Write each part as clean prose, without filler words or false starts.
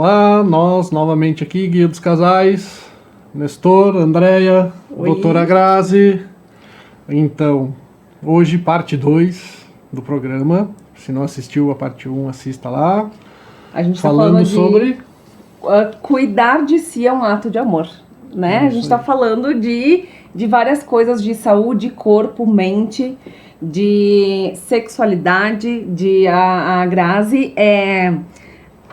Olá, nós novamente aqui, Guia dos Casais, Nestor, Andréia, doutora Grazi. Então, hoje parte 2 do programa. Se não assistiu a parte 1, assista lá. A gente falando sobre... cuidar de si é um ato de amor, né? A gente está falando de várias coisas, de saúde, corpo, mente, de sexualidade, a Grazi é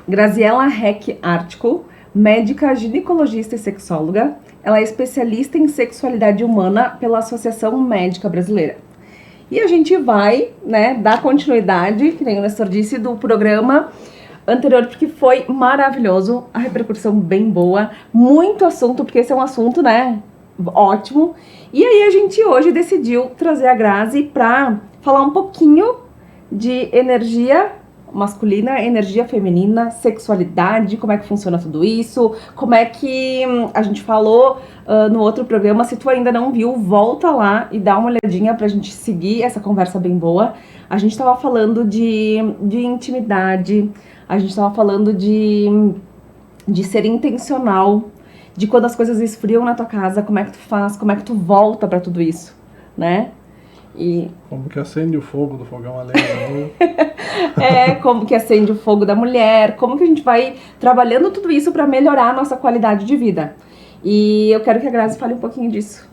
Graziela Heck Artico, médica, ginecologista e sexóloga. Ela é especialista em sexualidade humana pela Associação Médica Brasileira. E a gente vai, né, dar continuidade, que nem o Nestor disse, do programa anterior, porque foi maravilhoso, a repercussão bem boa, muito assunto, porque esse é um assunto, né, ótimo. E aí a gente hoje decidiu trazer a Grazi para falar um pouquinho de energia masculina, energia feminina, sexualidade, como é que funciona tudo isso, como é que a gente falou no outro programa. Se tu ainda não viu, volta lá e dá uma olhadinha pra gente seguir essa conversa bem boa. A gente tava falando de intimidade, a gente tava falando de ser intencional, de quando as coisas esfriam na tua casa, como é que tu faz, como é que tu volta pra tudo isso, né? E... como que acende o fogo do fogão a lenha? Como que acende o fogo da mulher, como que a gente vai trabalhando tudo isso para melhorar a nossa qualidade de vida. E eu quero que a Grazi fale um pouquinho disso.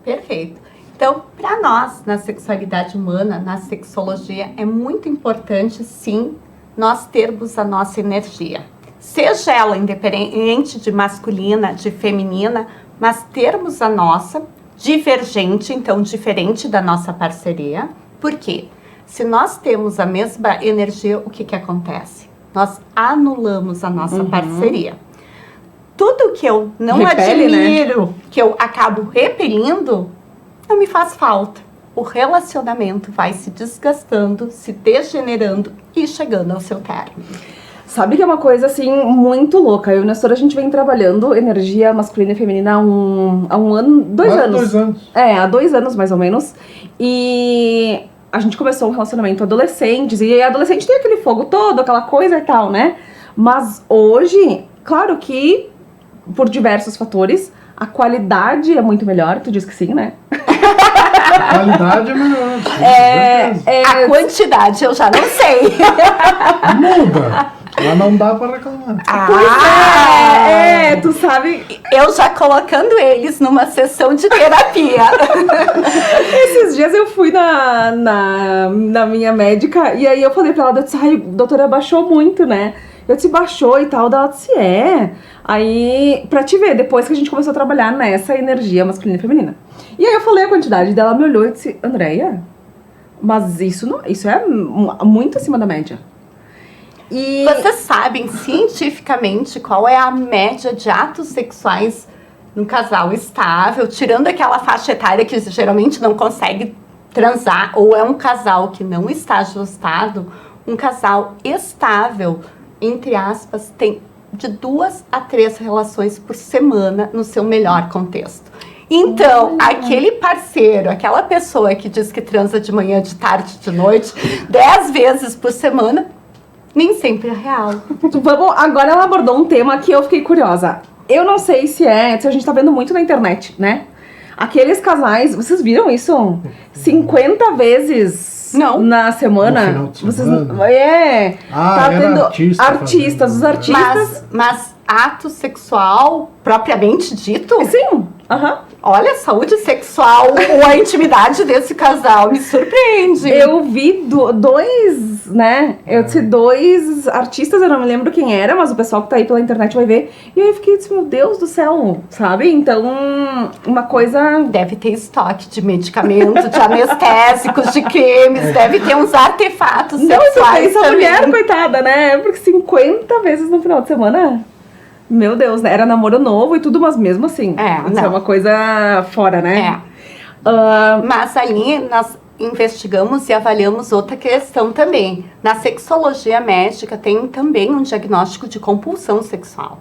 Perfeito. Então, para nós, na sexualidade humana, na sexologia, é muito importante, sim, nós termos a nossa energia. Seja ela independente de masculina, de feminina, mas termos a nossa divergente, então diferente da nossa parceria. Por quê? Se nós temos a mesma energia, o que acontece? Nós anulamos a nossa parceria. Tudo que eu não admiro, né? Que eu acabo repelindo, não me faz falta. O relacionamento vai se desgastando, se degenerando e chegando ao seu término. Sabe que é uma coisa, assim, muito louca. Eu e o Nestor, a gente vem trabalhando energia masculina e feminina há um ano, 2 anos. 2 anos. Há 2 anos, mais ou menos. E a gente começou um relacionamento adolescentes. E adolescente tem aquele fogo todo, aquela coisa e tal, né? Mas hoje, claro que, por diversos fatores, a qualidade é muito melhor. Tu diz que sim, né? A qualidade é melhor. A quantidade eu já não sei. Muda. Mas não dá pra reclamar. Tu sabe... Eu já colocando eles numa sessão de terapia. Esses dias eu fui na minha médica e aí eu falei pra ela, eu disse, ai, doutora, baixou muito, né? Eu disse, baixou e tal, ela disse, Aí, pra te ver, depois que a gente começou a trabalhar nessa energia masculina e feminina. E aí eu falei a quantidade dela, me olhou e disse, Andréia, mas isso é muito acima da média. E vocês sabem cientificamente qual é a média de atos sexuais num casal estável, tirando aquela faixa etária que geralmente não consegue transar, ou é um casal que não está ajustado? Um casal estável, entre aspas, tem de 2 a 3 relações por semana no seu melhor contexto. Então, aquele parceiro, aquela pessoa que diz que transa de manhã, de tarde, de noite, 10 vezes por semana, nem sempre é real. Agora ela abordou um tema que eu fiquei curiosa. Eu não sei se a gente tá vendo muito na internet, né? Aqueles casais, vocês viram isso? 50 vezes na semana? No final de semana. Tá tendo artistas, os artistas. Mas ato sexual propriamente dito? Sim. Olha, a saúde sexual ou a intimidade desse casal me surpreende. Eu vi 2, né? Eu disse 2 artistas, eu não me lembro quem era, mas o pessoal que tá aí pela internet vai ver. E aí eu fiquei, meu Deus do céu, sabe? Então, uma coisa... Deve ter estoque de medicamento, de anestésicos, de cremes, deve ter uns artefatos sexuais essa mulher, coitada, né? Porque 50 vezes no final de semana... Meu Deus, né? Era namoro novo e tudo, mas mesmo assim. Isso é uma coisa fora, né? Mas ali nós investigamos e avaliamos outra questão também. Na sexologia médica tem também um diagnóstico de compulsão sexual.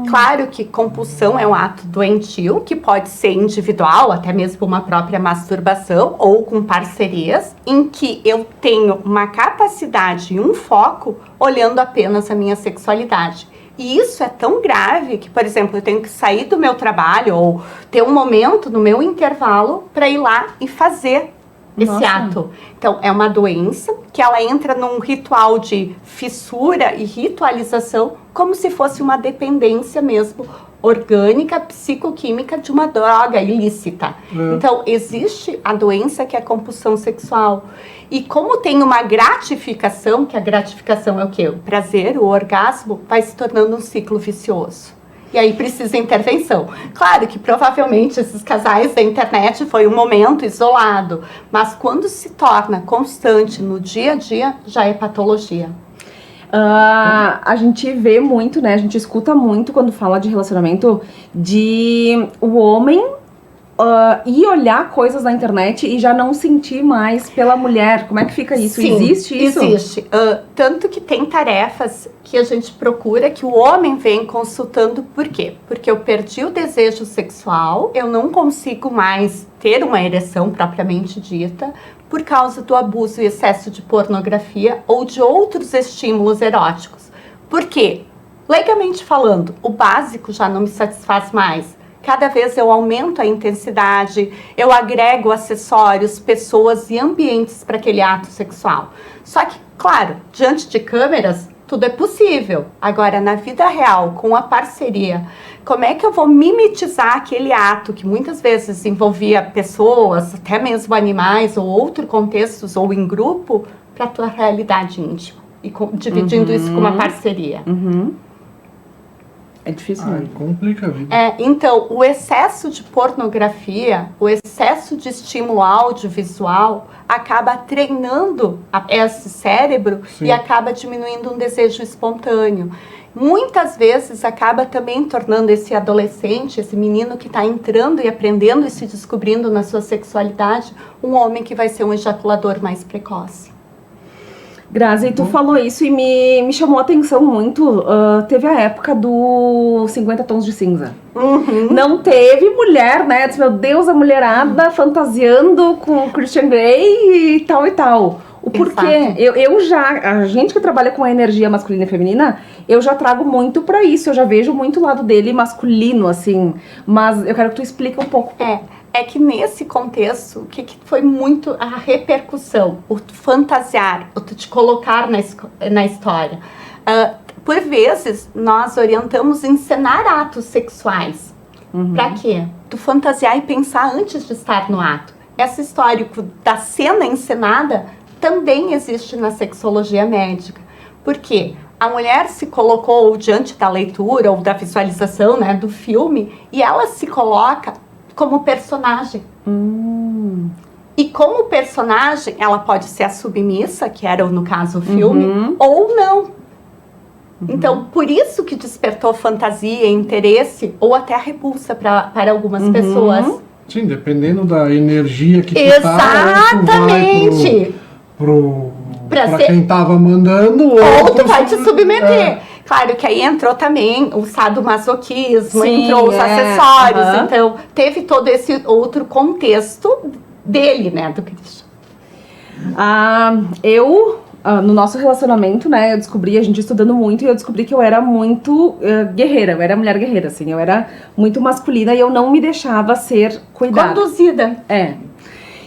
Claro que compulsão é um ato doentio, que pode ser individual, até mesmo uma própria masturbação, ou com parcerias, em que eu tenho uma capacidade e um foco olhando apenas a minha sexualidade. E isso é tão grave que, por exemplo, eu tenho que sair do meu trabalho ou ter um momento no meu intervalo para ir lá e fazer esse ato. Então, é uma doença que ela entra num ritual de fissura e ritualização, como se fosse uma dependência mesmo orgânica, psicoquímica de uma droga ilícita. Então, existe a doença que é a compulsão sexual. E como tem uma gratificação, que a gratificação é o quê? O prazer, o orgasmo, vai se tornando um ciclo vicioso. E aí precisa intervenção. Claro que provavelmente esses casais da internet foi um momento isolado, mas quando se torna constante no dia a dia, já é patologia. A gente vê muito, né? A gente escuta muito quando fala de relacionamento de o homem ir olhar coisas na internet e já não sentir mais pela mulher. Como é que fica isso? Sim, existe isso? Existe. Tanto que tem tarefas que a gente procura que o homem vem consultando. Por quê? Porque eu perdi o desejo sexual, eu não consigo mais ter uma ereção propriamente dita por causa do abuso e excesso de pornografia ou de outros estímulos eróticos. Por quê? Legalmente falando, o básico já não me satisfaz mais. Cada vez eu aumento a intensidade, eu agrego acessórios, pessoas e ambientes para aquele ato sexual. Só que, claro, diante de câmeras, tudo é possível. Agora, na vida real, com a parceria, como é que eu vou mimetizar aquele ato que muitas vezes envolvia pessoas, até mesmo animais ou outros contextos ou em grupo, para a tua realidade íntima? E dividindo isso com uma parceria. É difícil, complica a vida. Então, o excesso de pornografia, o excesso de estímulo audiovisual acaba treinando esse cérebro e acaba diminuindo um desejo espontâneo. Muitas vezes acaba também tornando esse adolescente, esse menino que está entrando e aprendendo e se descobrindo na sua sexualidade, um homem que vai ser um ejaculador mais precoce. Grazi, tu falou isso e me chamou a atenção muito. Teve a época do 50 Tons de Cinza. Não teve mulher, né? Meu Deus, a mulherada fantasiando com Christian Grey e tal e tal. O porquê? A gente que trabalha com a energia masculina e feminina, eu já trago muito pra isso. Eu já vejo muito o lado dele masculino, assim. Mas eu quero que tu explique um pouco. É que nesse contexto, o que foi muito a repercussão? O tu fantasiar, o tu te colocar na história. Por vezes, nós orientamos encenar atos sexuais. Pra quê? Tu fantasiar e pensar antes de estar no ato. Essa história da cena encenada também existe na sexologia médica. Por quê? A mulher se colocou diante da leitura ou da visualização, né, do filme e ela se coloca como personagem. E como personagem, ela pode ser a submissa, que era, no caso, o filme, ou não. Então, por isso que despertou fantasia, interesse, ou até a repulsa para algumas pessoas. Sim, dependendo da energia que tu Exatamente. Pra quem tava mandando, ou tu vai te submeter. Claro que aí entrou também o sadomasoquismo, entrou os acessórios, então teve todo esse outro contexto dele, né, do Christian. No nosso relacionamento, né, eu descobri, a gente estudando muito, e eu descobri que eu era muito guerreira, eu era mulher guerreira, assim, eu era muito masculina e eu não me deixava ser cuidada. Conduzida.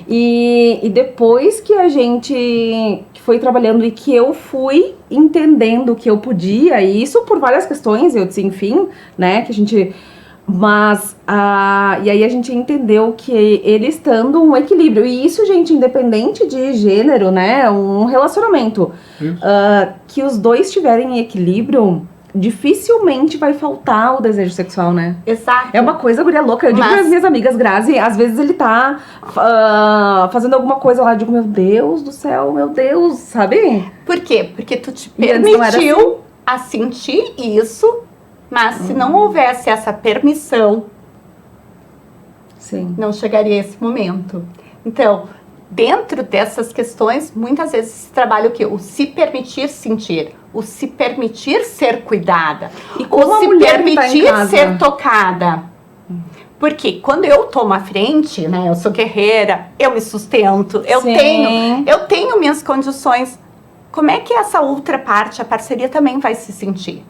E depois que a gente foi trabalhando e que eu fui entendendo que eu podia, e isso por várias questões, eu disse, enfim, né, que a gente... Mas, e aí a gente entendeu que ele estando um equilíbrio, e isso, gente, independente de gênero, né, um relacionamento, que os dois estiverem em equilíbrio, dificilmente vai faltar o desejo sexual, né? Exato. É uma coisa, guria louca. Eu digo para as minhas amigas, Grazi, às vezes ele tá fazendo alguma coisa lá, eu digo, meu Deus do céu, meu Deus, sabe? Por quê? Porque tu te permitiu a sentir isso, mas se não houvesse essa permissão, não chegaria a esse momento. Então, dentro dessas questões, muitas vezes se trabalha o quê? O se permitir sentir, o se permitir ser cuidada, E como o a se mulher que tá em permitir casa? ser tocada. Porque quando eu tomo a frente, né, eu sou guerreira, eu me sustento, eu Sim. tenho minhas condições. Como é que essa outra parte, a parceria, também vai se sentir?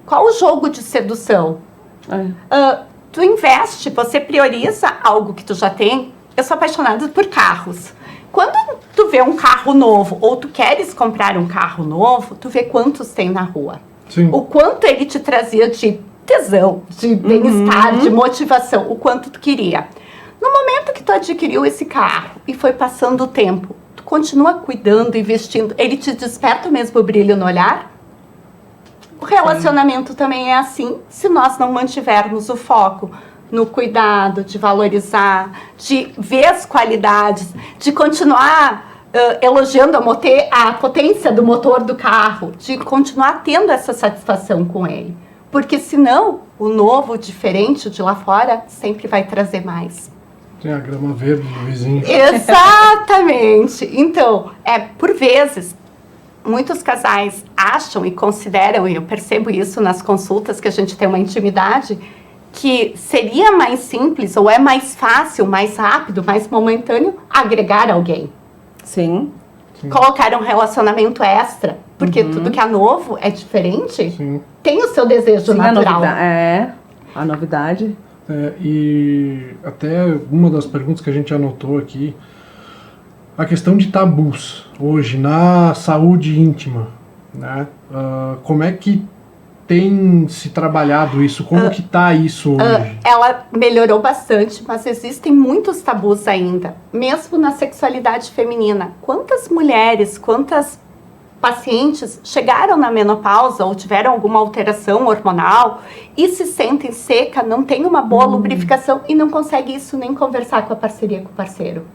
Qual o jogo de sedução? Tu investe, você prioriza algo que tu já tem. Eu sou apaixonada por carros. Quando tu vê um carro novo, ou tu queres comprar um carro novo, tu vê quantos tem na rua. Sim. O quanto ele te trazia de tesão, de bem-estar, de motivação, o quanto tu queria. No momento que tu adquiriu esse carro e foi passando o tempo, tu continua cuidando, investindo, ele te desperta o mesmo brilho no olhar? O relacionamento também é assim, se nós não mantivermos o foco no cuidado, de valorizar, de ver as qualidades, de continuar elogiando a potência do motor do carro, de continuar tendo essa satisfação com ele. Porque senão, o novo, o diferente, o de lá fora, sempre vai trazer mais. Tem a grama verde do vizinho. Exatamente! Então, por vezes, muitos casais acham e consideram, e eu percebo isso nas consultas, que a gente tem uma intimidade, que seria mais simples, ou é mais fácil, mais rápido, mais momentâneo, agregar alguém. Sim. Colocar um relacionamento extra, porque tudo que é novo é diferente, Sim. tem o seu desejo natural. A novidade. E até uma das perguntas que a gente anotou aqui, a questão de tabus hoje na saúde íntima, né? Como é que tem se trabalhado isso? Como que tá isso hoje? Ela melhorou bastante, mas existem muitos tabus ainda, mesmo na sexualidade feminina. Quantas mulheres, quantas pacientes chegaram na menopausa ou tiveram alguma alteração hormonal e se sentem seca, não tem uma boa lubrificação e não consegue isso nem conversar com a parceria, com o parceiro.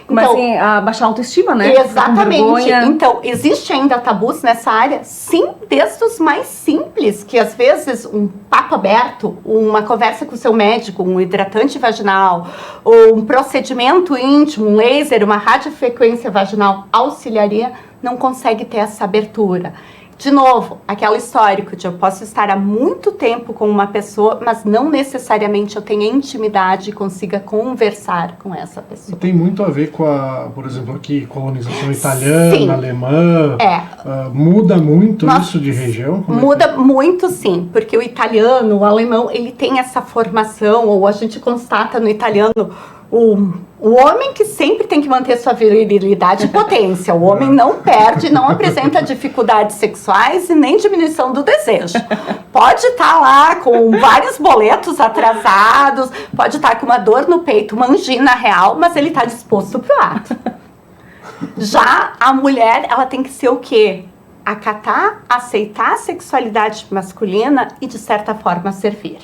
Mas assim, a baixar a autoestima, né? Exatamente. Então, existe ainda tabus nessa área? Sim, desde os mais simples, que às vezes um papo aberto, uma conversa com o seu médico, um hidratante vaginal, ou um procedimento íntimo, um laser, uma radiofrequência vaginal auxiliaria, não consegue ter essa abertura. De novo, aquela histórico de eu posso estar há muito tempo com uma pessoa, mas não necessariamente eu tenha intimidade e consiga conversar com essa pessoa. Tem muito a ver com por exemplo, aqui, colonização italiana, Sim. alemã. Muda muito isso de região? Muda muito, sim, porque o italiano, o alemão, ele tem essa formação, ou a gente constata no italiano o homem que sempre tem que manter sua virilidade e potência. O homem não perde, não apresenta dificuldades sexuais e nem diminuição do desejo. Pode estar lá com vários boletos atrasados, pode estar com uma dor no peito, uma angina real, mas ele está disposto para o ato. Já a mulher, ela tem que ser o quê? Acatar, aceitar a sexualidade masculina e, de certa forma, servir.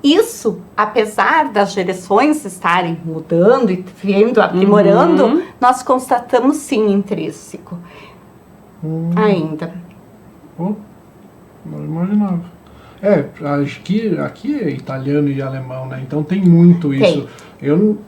Isso, apesar das gerações estarem mudando e vindo aprimorando, nós constatamos sim intrínseco. Ainda. Não imaginava. Acho que aqui é italiano e alemão, né? Então tem muito isso. Eu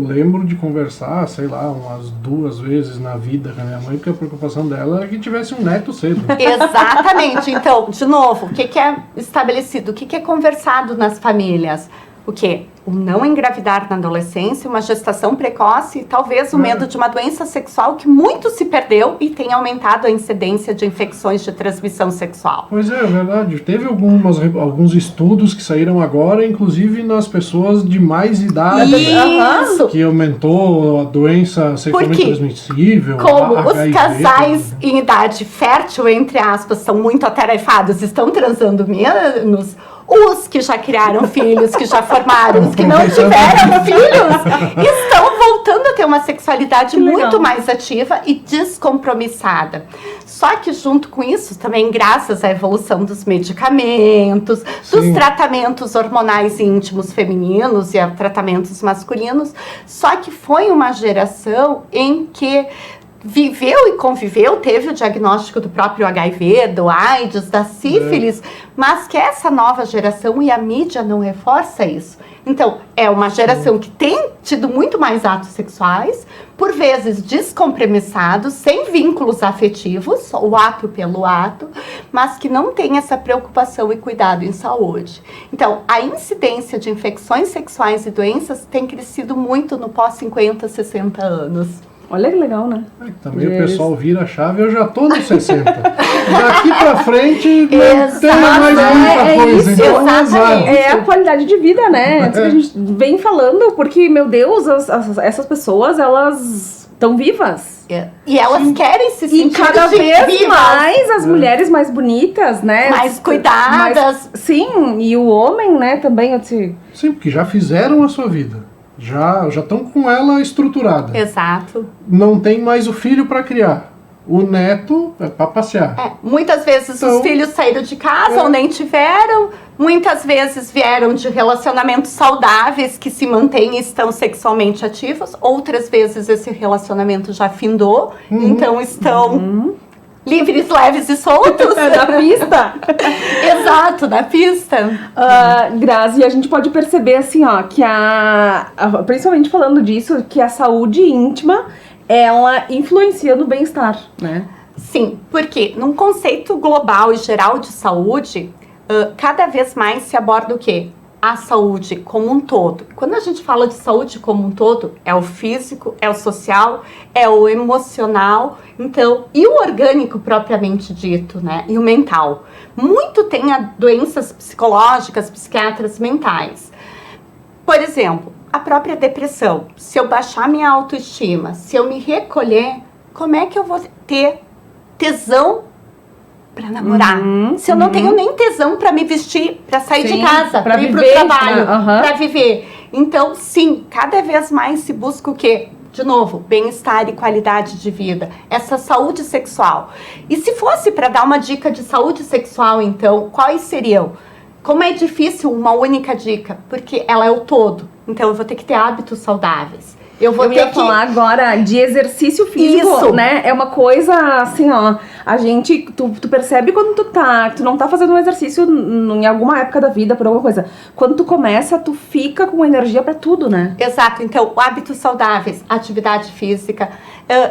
lembro de conversar, sei lá, umas 2 vezes na vida com a minha mãe, porque a preocupação dela é que tivesse um neto cedo. Exatamente. Então, de novo, o que é estabelecido? O que é conversado nas famílias? O quê? O não engravidar na adolescência, uma gestação precoce e talvez o medo de uma doença sexual que muito se perdeu e tem aumentado a incidência de infecções de transmissão sexual. Pois é verdade. Teve alguns estudos que saíram agora, inclusive nas pessoas de mais idade. Isso! Que aumentou a doença sexualmente transmissível. Como HIV, os casais em idade fértil, entre aspas, são muito atarefados, estão transando menos, os que já criaram filhos, que já formaram, os que não tiveram filhos, estão voltando a ter uma sexualidade muito mais ativa e descompromissada. Só que junto com isso, também graças à evolução dos medicamentos, dos tratamentos hormonais íntimos femininos e a tratamentos masculinos, só que foi uma geração em que viveu e conviveu, teve o diagnóstico do próprio HIV, do AIDS, da sífilis, mas que essa nova geração, e a mídia não reforça isso. Então, é uma geração que tem tido muito mais atos sexuais, por vezes descompromissados, sem vínculos afetivos, o ato pelo ato, mas que não tem essa preocupação e cuidado em saúde. Então, a incidência de infecções sexuais e doenças tem crescido muito no pós-50, 60 anos. Olha que legal, né? Também o pessoal vira a chave, eu já tô nos 60. Daqui pra frente não tem mais muita coisa. Isso, então é a qualidade de vida, né? Antes que a gente vem falando, porque, meu Deus, essas pessoas, elas estão vivas. E elas querem se sentir e cada vez vivas. mais as mulheres mais bonitas, né? Mais cuidadas. Sim, e o homem, né, também. Sim, porque já fizeram a sua vida. Já estão com ela estruturada. Exato. Não tem mais o filho para criar. O neto é para passear. Muitas vezes os filhos saíram de casa ou nem tiveram. Muitas vezes vieram de relacionamentos saudáveis que se mantêm e estão sexualmente ativos. Outras vezes esse relacionamento já findou. Então estão... livres, leves e soltos. Na pista. Exato, na pista. Grazi, a gente pode perceber assim, ó, que principalmente falando disso, que a saúde íntima, ela influencia no bem-estar, né? Sim, porque num conceito global e geral de saúde, cada vez mais se aborda o quê? A saúde como um todo. Quando a gente fala de saúde como um todo, é o físico, é o social, é o emocional, então, e o orgânico propriamente dito, né? E o mental. Muito tem doenças psicológicas, psiquiatras mentais. Por exemplo, a própria depressão. Se eu baixar minha autoestima, se eu me recolher, como é que eu vou ter tesão para namorar? Se eu não tenho nem tesão para me vestir, para sair de casa, para ir pro trabalho, para viver. Então, sim, cada vez mais se busca o quê? De novo, bem-estar e qualidade de vida. Essa saúde sexual. E se fosse para dar uma dica de saúde sexual, então, quais seriam? Como é difícil uma única dica? Porque ela é o todo. Então, eu vou ter que ter hábitos saudáveis. Eu ia falar agora de exercício físico, isso, né? É uma coisa assim, ó. A gente, tu percebe quando tu não tá fazendo um exercício em alguma época da vida, por alguma coisa. Quando tu começa, tu fica com energia pra tudo, né? Exato. Então, hábitos saudáveis, atividade física,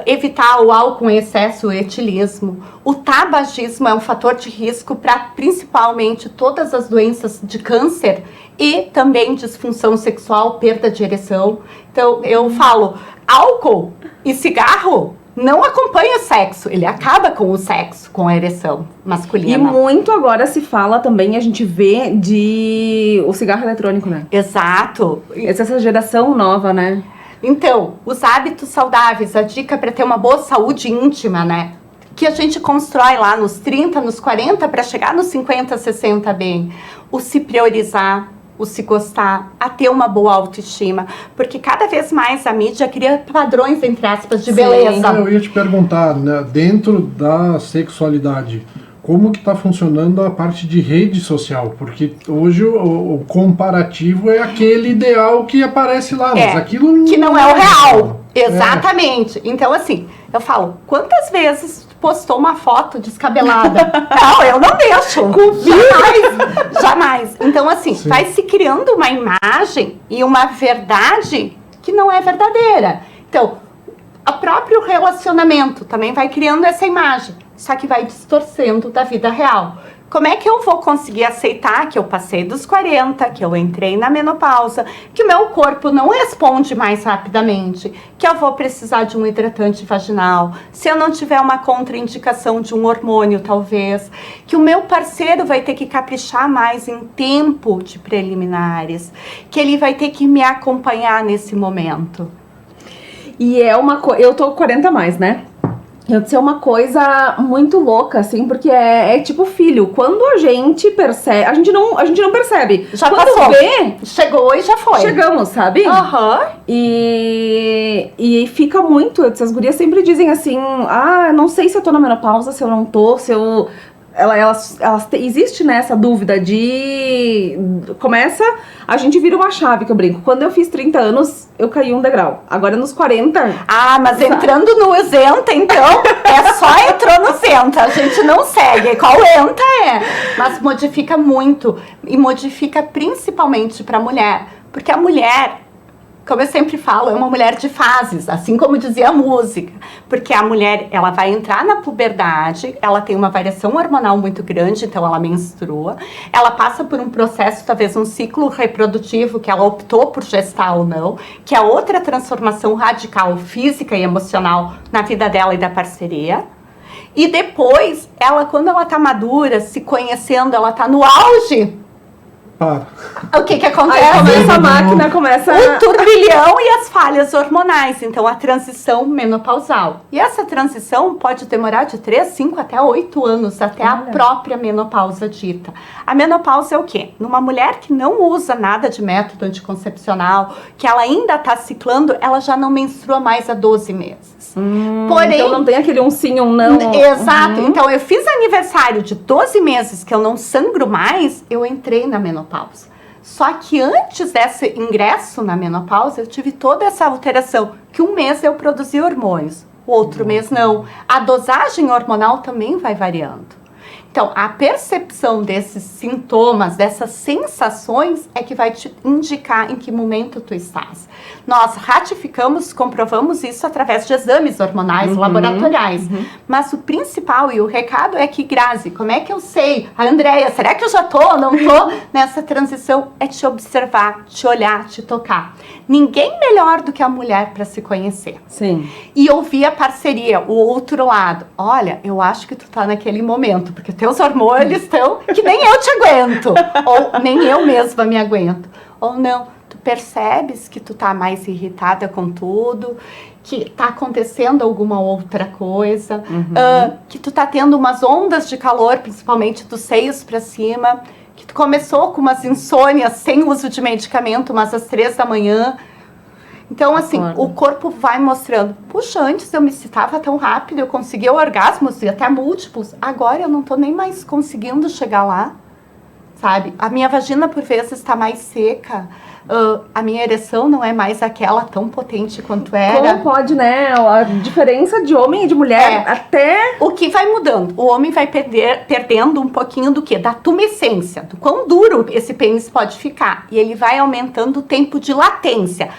evitar o álcool em excesso, o etilismo. O tabagismo é um fator de risco para principalmente todas as doenças de câncer e também disfunção sexual, perda de ereção. Então, eu falo, álcool e cigarro não acompanha o sexo, ele acaba com o sexo, com a ereção masculina. E muito agora se fala também, a gente vê de o cigarro eletrônico, né? Exato. Essa geração nova, né? Então, os hábitos saudáveis, a dica para ter uma boa saúde íntima, né? Que a gente constrói lá nos 30, nos 40, para chegar nos 50, 60 bem. O se priorizar, o se gostar, a ter uma boa autoestima. Porque cada vez mais a mídia cria padrões, entre aspas, de beleza. Eu ia te perguntar, né, dentro da sexualidade, como que está funcionando a parte de rede social? Porque hoje o comparativo é aquele ideal que aparece lá, mas aquilo que não é o real. Exatamente. Então, assim, eu falo, quantas vezes postou uma foto descabelada? Não, eu não deixo. Jamais. Então, assim, vai se criando uma imagem e uma verdade que não é verdadeira. Então, o próprio relacionamento também vai criando essa imagem, só que vai distorcendo da vida real. Como é que eu vou conseguir aceitar que eu passei dos 40, que eu entrei na menopausa, que o meu corpo não responde mais rapidamente, que eu vou precisar de um hidratante vaginal, se eu não tiver uma contraindicação de um hormônio, talvez, que o meu parceiro vai ter que caprichar mais em tempo de preliminares, que ele vai ter que me acompanhar nesse momento. E é uma coisa... Eu tô 40 a mais, né? É uma coisa muito louca, assim, porque é tipo filho. Quando a gente percebe... A gente não percebe. Já quando passou. Vê, chegou e já foi. Chegamos, sabe? E fica muito... As gurias sempre dizem assim... Ah, não sei se eu tô na menopausa, se eu não tô, se eu... existe, né, essa dúvida de... A gente vira uma chave, que eu brinco. Quando eu fiz 30 anos, eu caí um degrau. Agora nos 40... mas entrando no Zenta, então, só entrou no Zenta. A gente não segue. Qual Enta Mas modifica muito. E modifica principalmente para a mulher. Porque a mulher... Como eu sempre falo, é uma mulher de fases, assim como dizia a música. Porque a mulher, ela vai entrar na puberdade, ela tem uma variação hormonal muito grande, então ela menstrua. Ela passa por um processo, talvez um ciclo reprodutivo, que ela optou por gestar ou não, que é outra transformação radical física e emocional na vida dela e da parceria. E depois, quando ela tá madura, se conhecendo, ela tá no auge. O que acontece? Aí começa a máquina, o turbilhão e as falhas hormonais. Então, a transição menopausal. E essa transição pode demorar de 3, 5 até 8 anos, até a própria menopausa dita. A menopausa é o quê? Numa mulher que não usa nada de método anticoncepcional, que ela ainda está ciclando, ela já não menstrua mais há 12 meses. Porém, então não tem aquele um sim, um não. Exato. Então, eu fiz aniversário de 12 meses que eu não sangro mais, eu entrei na menopausa. Só que antes desse ingresso na menopausa, eu tive toda essa alteração, que um mês eu produzi hormônios, o outro mês não. A dosagem hormonal também vai variando. Então, a percepção desses sintomas, dessas sensações, é que vai te indicar em que momento tu estás. Nós ratificamos, comprovamos isso através de exames hormonais laboratoriais. Mas o principal e o recado é que, Grazi, como é que eu sei? A Andréia, será que eu já tô ou não tô nessa transição? É te observar, te olhar, te tocar. Ninguém melhor do que a mulher para se conhecer. Sim. E ouvir a parceria, o outro lado. Olha, eu acho que tu tá naquele momento, porque teus hormônios estão que nem eu te aguento. Ou nem eu mesma me aguento. Ou não, tu percebes que tu tá mais irritada com tudo, que tá acontecendo alguma outra coisa, que tu tá tendo umas ondas de calor, principalmente dos seios para cima, que tu começou com umas insônias sem uso de medicamento, mas às 3 da manhã. Então, assim, o corpo vai mostrando, puxa, antes eu me excitava tão rápido, eu conseguia orgasmos e até múltiplos, agora eu não tô nem mais conseguindo chegar lá, sabe? A minha vagina, por vezes, está mais seca, a minha ereção não é mais aquela tão potente quanto era. Como pode, né? A diferença de homem e de mulher até... O que vai mudando? O homem vai perdendo um pouquinho do quê? Da tumescência, do quão duro esse pênis pode ficar. E ele vai aumentando o tempo de latência.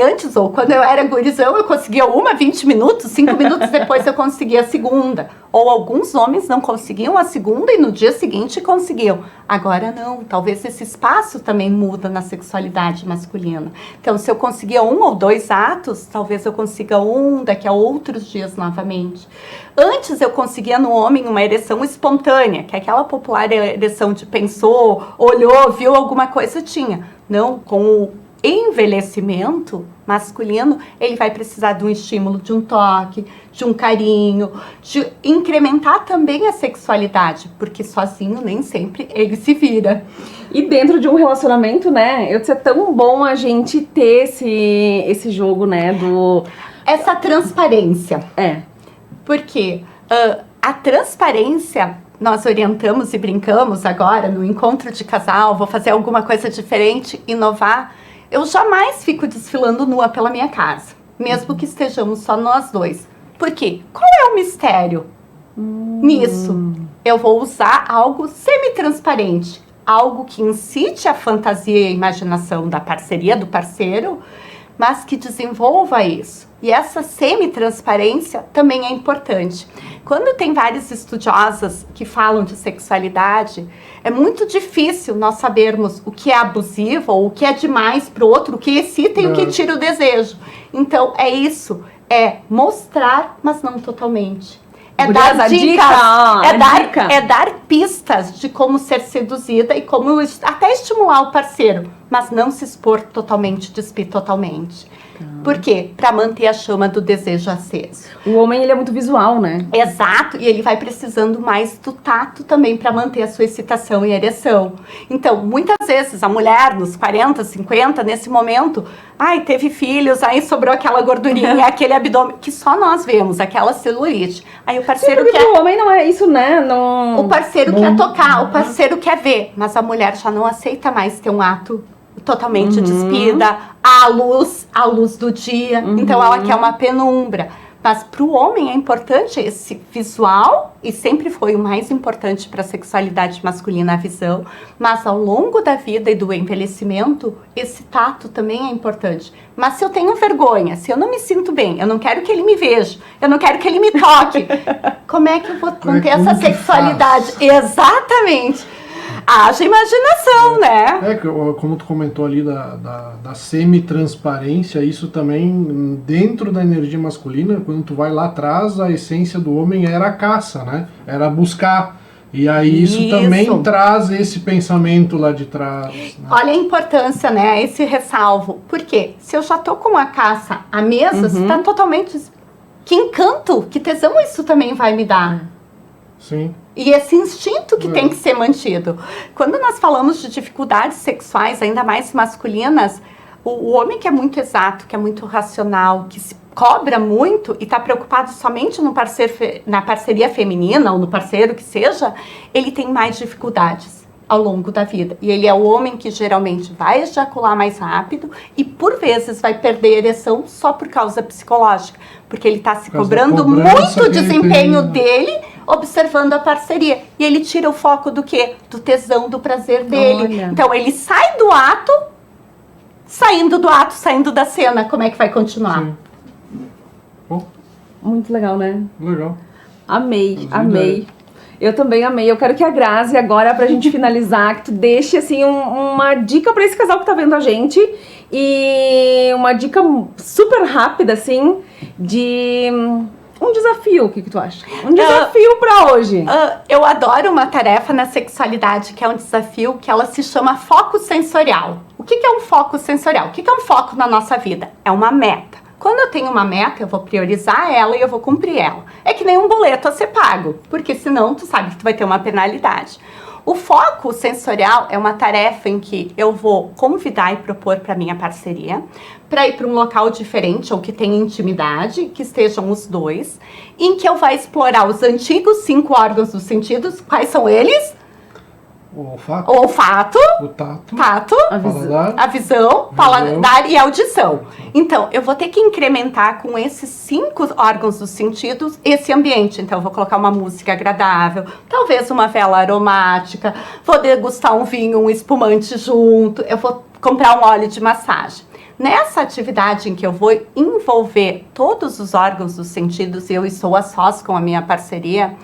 Antes, ou quando eu era gurizão, eu conseguia 20 minutos, 5 minutos depois eu conseguia a segunda. Ou alguns homens não conseguiam a segunda e no dia seguinte conseguiam. Agora não, talvez esse espaço também muda na sexualidade masculina. Então, se eu conseguia 1 ou 2 atos, talvez eu consiga daqui a outros dias novamente. Antes eu conseguia no homem uma ereção espontânea, que é aquela popular ereção de pensou, olhou, viu alguma coisa, tinha. Não, com o envelhecimento masculino, ele vai precisar de um estímulo, de um toque, de um carinho, de incrementar também a sexualidade, porque sozinho nem sempre ele se vira. E dentro de um relacionamento, né, é tão bom a gente ter esse jogo, né, essa transparência. Porque a transparência, nós orientamos e brincamos agora no encontro de casal, vou fazer alguma coisa diferente, inovar. Eu jamais fico desfilando nua pela minha casa, mesmo que estejamos só nós dois. Por quê? Qual é o mistério nisso? Eu vou usar algo semi-transparente, algo que incite a fantasia e a imaginação da parceria, do parceiro, mas que desenvolva isso. E essa semi-transparência também é importante. Quando tem várias estudiosas que falam de sexualidade, é muito difícil nós sabermos o que é abusivo ou o que é demais para o outro, o que excita e o que tira o desejo. Então, é isso. É mostrar, mas não totalmente. É dar dicas, é dar pistas de como ser seduzida e como até estimular o parceiro. mas não se expor totalmente, despir totalmente. Por quê? Para manter a chama do desejo aceso. O homem, ele é muito visual, né? Exato, e ele vai precisando mais do tato também para manter a sua excitação e ereção. Então, muitas vezes, a mulher nos 40, 50, nesse momento, ai, teve filhos, aí sobrou aquela gordurinha, aquele abdômen, que só nós vemos, aquela celulite. Aí o parceiro Sim, quer... o homem não é isso, né? Não... O parceiro quer tocar, o parceiro quer ver, mas a mulher já não aceita mais ter um ato totalmente despida, à luz do dia, então ela quer uma penumbra. Mas para o homem é importante esse visual, e sempre foi o mais importante para a sexualidade masculina, a visão, mas ao longo da vida e do envelhecimento, esse tato também é importante. Mas se eu tenho vergonha, se eu não me sinto bem, eu não quero que ele me veja, eu não quero que ele me toque, como é que eu vou manter essa sexualidade? Exatamente! Haja imaginação, né? Como tu comentou ali da semi-transparência, isso também, dentro da energia masculina, quando tu vai lá atrás, a essência do homem era a caça, né? Era buscar. E aí isso também traz esse pensamento lá de trás. Né? Olha a importância, né? Esse ressalvo. Por quê? Se eu já tô com a caça à mesa, você tá totalmente... Que encanto, que tesão isso também vai me dar. Sim. E esse instinto que tem que ser mantido. Quando nós falamos de dificuldades sexuais, ainda mais masculinas, o homem que é muito exato, que é muito racional, que se cobra muito e está preocupado somente no na parceria feminina ou no parceiro que seja, ele tem mais dificuldades ao longo da vida. E ele é o homem que geralmente vai ejacular mais rápido e, por vezes, vai perder a ereção só por causa psicológica. Porque ele está se cobrando muito o desempenho dele, observando a parceria. E ele tira o foco do quê? Do tesão, do prazer dele. Olha. Então, ele sai do ato, saindo da cena. Como é que vai continuar? Sim. Bom, Muito legal, né? legal. Amei, amei. Eu também amei. Eu quero que a Grazi, agora, pra gente finalizar, que tu deixe, assim, uma dica pra esse casal que tá vendo a gente. E uma dica super rápida, assim, de um desafio. O que tu acha? Um desafio pra hoje. Eu adoro uma tarefa na sexualidade, que é um desafio, que ela se chama foco sensorial. O que é um foco sensorial? O que é um foco na nossa vida? É uma meta. Quando eu tenho uma meta, eu vou priorizar ela e eu vou cumprir ela. É que nem um boleto a ser pago, porque senão tu sabe que tu vai ter uma penalidade. O foco sensorial é uma tarefa em que eu vou convidar e propor para minha parceria para ir para um local diferente ou que tenha intimidade, que estejam os dois, em que eu vou explorar os antigos 5 órgãos dos sentidos. Quais são eles? O olfato. O olfato, O tato. a visão, paladar e audição. Então, eu vou ter que incrementar com esses 5 órgãos dos sentidos esse ambiente. Então, eu vou colocar uma música agradável, talvez uma vela aromática, vou degustar um vinho, um espumante junto, eu vou comprar um óleo de massagem. Nessa atividade em que eu vou envolver todos os órgãos dos sentidos e eu estou a sós com a minha parceria,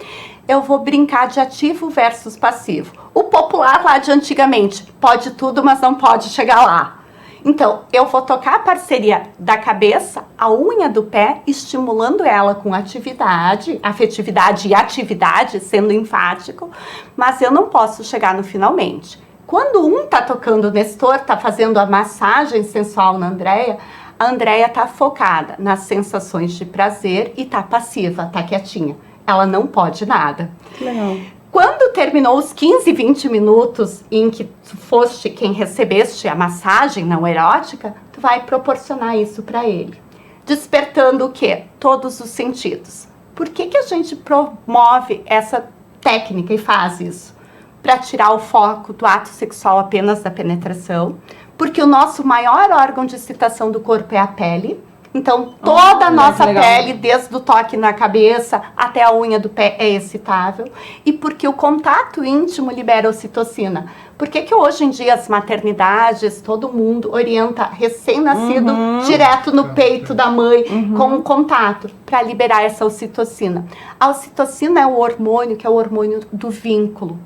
eu vou brincar de ativo versus passivo. O popular lá de antigamente, pode tudo, mas não pode chegar lá. Então, eu vou tocar a parceria da cabeça à unha do pé, estimulando ela com atividade, afetividade e atividade, sendo enfático, mas eu não posso chegar no finalmente. Quando um tá tocando o Nestor, tá fazendo a massagem sensual na Andréia, a Andréia tá focada nas sensações de prazer e tá passiva, tá quietinha. Ela não pode nada. Legal. Quando terminou os 15, 20 minutos em que tu foste quem recebeste a massagem não erótica, tu vai proporcionar isso para ele. Despertando o quê? Todos os sentidos. Por que a gente promove essa técnica e faz isso? Para tirar o foco do ato sexual apenas da penetração. Porque o nosso maior órgão de excitação do corpo é a pele. Então, toda a nossa pele, desde o toque na cabeça até a unha do pé, é excitável. E porque o contato íntimo libera ocitocina. Por que hoje em dia as maternidades, todo mundo orienta recém-nascido direto no peito da mãe com o contato, para liberar essa ocitocina? A ocitocina é o hormônio que é o hormônio do vínculo,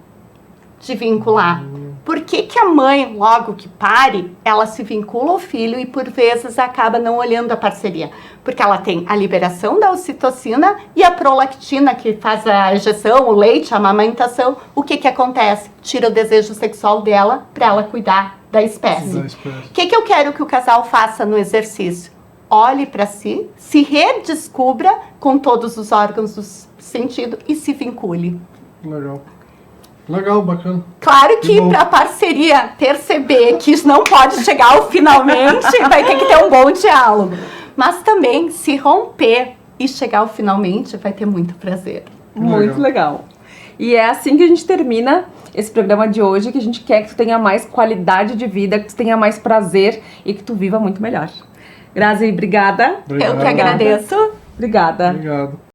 de vincular. Por que que a mãe, logo que pare, ela se vincula ao filho e por vezes acaba não olhando a parceria? Porque ela tem a liberação da ocitocina e a prolactina, que faz a injeção, o leite, a amamentação. O que que acontece? Tira o desejo sexual dela para ela cuidar da espécie. O que que eu quero que o casal faça no exercício? Olhe para si, se redescubra com todos os órgãos do sentido e se vincule. Legal. Legal, bacana. Claro que para a parceria perceber que isso não pode chegar ao finalmente, vai ter que ter um bom diálogo. Mas também, se romper e chegar ao finalmente, vai ter muito prazer. Muito legal. E é assim que a gente termina esse programa de hoje, que a gente quer que tu tenha mais qualidade de vida, que tu tenha mais prazer e que tu viva muito melhor. Grazi, obrigada. Eu que agradeço. Obrigada. Obrigado.